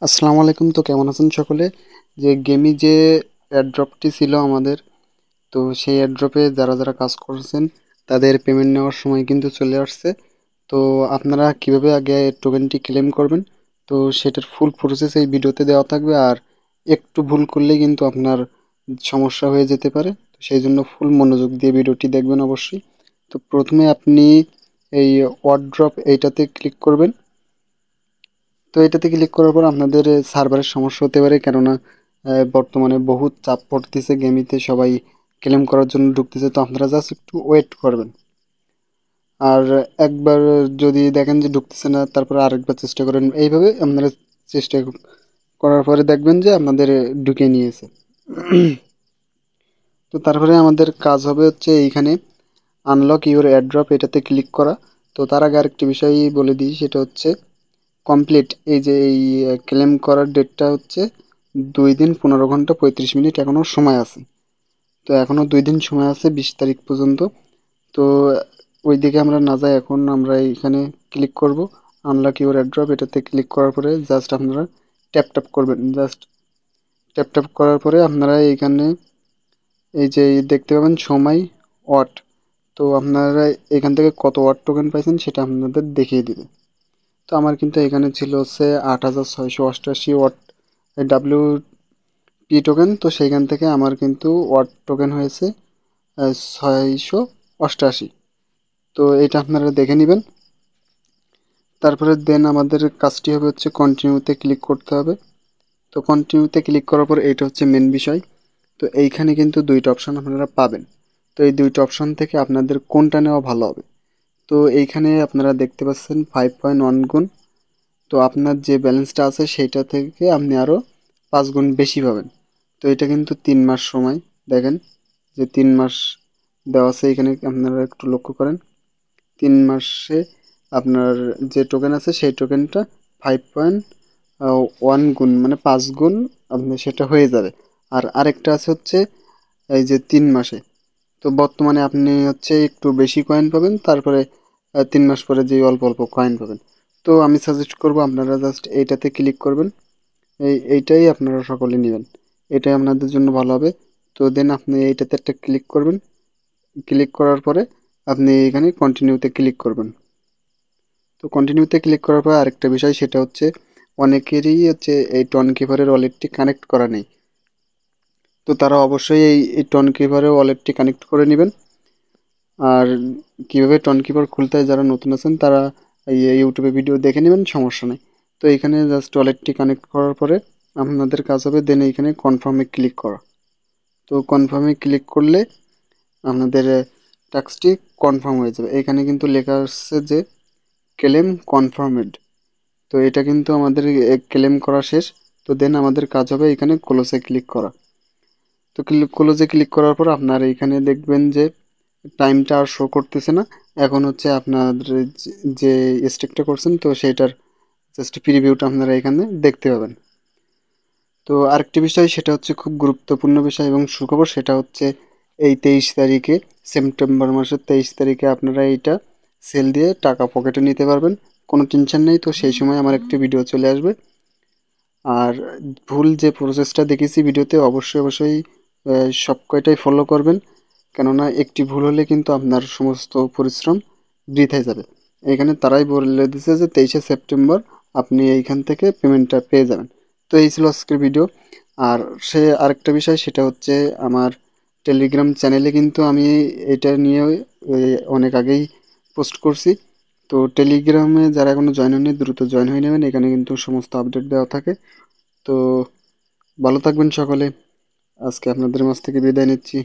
আসসালামু আলাইকুম। তো কেমন আছেন সকলে? যে গেমি যে এয়ারড্রপটি ছিল আমাদের, তো সেই এয়ারড্রপে যারা কাজ করছেন তাদের পেমেন্ট নেওয়ার সময় কিন্তু চলে আসছে। তো আপনারা কিভাবে আগে টোকেনটি ক্লেম করবেন, তো সেটার ফুল প্রসেস এই ভিডিওতে দেওয়া থাকবে। আর একটু ভুল করলেই কিন্তু আপনার সমস্যা হয়ে যেতে পারে, তো সেই জন্য ফুল মনোযোগ দিয়ে ভিডিওটি দেখবেন অবশ্যই। তো প্রথমে আপনি এই ওয়ার্ড্রপ এইটাতে ক্লিক করবেন। তো এটাতে ক্লিক করার পর আপনাদের সার্ভারের সমস্যা হতে পারে, কেননা বর্তমানে বহুত চাপ পড়তেছে গেমিতে, সবাই ক্লেম করার জন্য ঢুকতেছে। তো আপনারা জাস্ট একটু ওয়েট করবেন। আর একবার যদি দেখেন যে ঢুকতেছে না, তারপরে আরেকবার চেষ্টা করেন। এইভাবে আপনারা চেষ্টা করার পরে দেখবেন যে আপনাদের ঢুকে নিয়েছে। তো তারপরে আমাদের কাজ হবে হচ্ছে এইখানে আনলক ইউর এয়ারড্রপ, এটাতে ক্লিক করা। তো তার আগে আরেকটি বিষয় বলে দিই, সেটা হচ্ছে কমপ্লিট। এই যে এই ক্লেম করার ডেটটা হচ্ছে 2 দিন 15 ঘন্টা 35 মিনিট, এখনও সময় আছে। তো এখনও 2 দিন সময় আছে, 20 তারিখ পর্যন্ত। তো ওই দিকে আমরা না যাই, এখন আমরা এইখানে ক্লিক করব আনলক ইউর এয়ারড্রপ। এটাতে ক্লিক করার পরে জাস্ট আপনারা ট্যাপ ট্যাপ করবেন। জাস্ট ট্যাপ ট্যাপ করার পরে আপনারা এইখানে এই যে দেখতে পাবেন সময় ওয়াট। তো আপনারা এখান থেকে কত ওয়াট টোকেন পাইছেন সেটা আপনাদের দেখিয়ে দিবে। তো আমার কিন্তু এখানে ছিল হচ্ছে 8688 ওয়াট ডাব্লিউ পি টোকেন। তো সেইখান থেকে আমার কিন্তু ওয়াট টোকেন হয়েছে 688। তো এটা আপনারা দেখে নেবেন। তারপরে দেন আমাদের কাজটি হবে হচ্ছে কন্টিনিউতে ক্লিক করতে হবে। তো কন্টিনিউতে ক্লিক করার পর এইটা হচ্ছে মেন বিষয়। তো এইখানে কিন্তু দুইটা অপশান আপনারা পাবেন। তো এই দুইটা অপশান থেকে আপনাদের কোনটা নেওয়া ভালো হবে। তো এইখানে আপনারা দেখতে পাচ্ছেন 5.1 গুণ। তো আপনার যে ব্যালেন্সটা আছে সেইটা থেকে আপনি আরও 5 গুণ বেশি পাবেন। তো এটা কিন্তু 3 মাস সময়। দেখেন যে 3 মাস দেওয়া আছে এখানে, আপনারা একটু লক্ষ্য করেন। 3 মাসে আপনার যে টোকেন আছে সেই টোকেনটা 5.1 গুণ মানে 5 গুণ আপনি সেটা হয়ে যাবে। আর আরেকটা আছে হচ্ছে এই যে 3 মাসে। তো বর্তমানে আপনি হচ্ছে একটু বেশি কয়েন পাবেন, তারপরে 3 মাস পরে যে অল্প অল্প কয়েন পাবেন। তো আমি সাজেস্ট করব আপনারা জাস্ট এইটাতে ক্লিক করবেন। এইটাই আপনারা সকলে নেবেন, এটাই আপনাদের জন্য ভালো হবে। তো দেন আপনি এইটাতে একটা ক্লিক করবেন। ক্লিক করার পরে আপনি এখানে কন্টিনিউতে ক্লিক করবেন। তো কন্টিনিউতে ক্লিক করার পর আরেকটা বিষয়, সেটা হচ্ছে অনেকেরই হচ্ছে এই টন কিপারের ওয়ালেটটি কানেক্ট করা নেই। তো তারা অবশ্যই এই টন কিপারের ওয়ালেটটি কানেক্ট করে নেবেন। আর কীভাবে টন কিপার খুলতে হয় যারা নতুন আছেন তারা এই ইউটিউবে ভিডিও দেখে নেবেন, সমস্যা নেই। তো এখানে জাস্ট ওয়ালেটটি কানেক্ট করার পরে আপনাদের কাজ হবে দেন এইখানে কনফার্মে ক্লিক করা। তো কনফার্মে ক্লিক করলে আপনাদের টাস্কটি কনফার্ম হয়ে যাবে। এখানে কিন্তু লেখা আসছে যে ক্লেম কনফার্মেড। তো এটা কিন্তু আমাদের ক্লেম করা শেষ। তো দেন আমাদের কাজ হবে এখানে ক্লোজে ক্লিক করা। তো ক্লোজে ক্লিক করার পর আপনার এইখানে দেখবেন যে টাইমটা আর শো করতেছে না। এখন হচ্ছে আপনার যে স্টেকটা করছেন তো সেইটার জাস্ট প্রিভিউটা আপনারা এখানে দেখতে পাবেন। তো আরেকটি বিষয়, সেটা হচ্ছে খুব গুরুত্বপূর্ণ বিষয় এবং সুখবর, সেটা হচ্ছে এই 23 তারিখে, সেপ্টেম্বর মাসের 23 তারিখে আপনারা এইটা সেল দিয়ে টাকা পকেটে নিতে পারবেন, কোনো টেনশন নেই। তো সেই সময় আমার একটি ভিডিও চলে আসবে। আর ভুল যে প্রসেসটা দেখেছি ভিডিওতে অবশ্যই সব কয়টাই ফলো করবেন, কেননা একটি ভুল হলে কিন্তু আপনার সমস্ত পরিশ্রম বৃথায় যাবে। এখানে তারাই বলে দিচ্ছে যে 23শে সেপ্টেম্বর আপনি এইখান থেকে পেমেন্টটা পেয়ে যাবেন। তো এই ছিল আজকের ভিডিও। আর আরেকটা বিষয়, সেটা হচ্ছে আমার টেলিগ্রাম চ্যানেলে কিন্তু আমি এটা নিয়ে অনেক আগেই পোস্ট করছি। তো টেলিগ্রামে যারা এখনো জয়েন হয়নি দ্রুত জয়েন হয়ে নেবেন, এখানে কিন্তু সমস্ত আপডেট দেওয়া থাকে। তো ভালো থাকবেন সকলে, আজকে আপনাদের মাঝ থেকে বিদায় নিচ্ছি।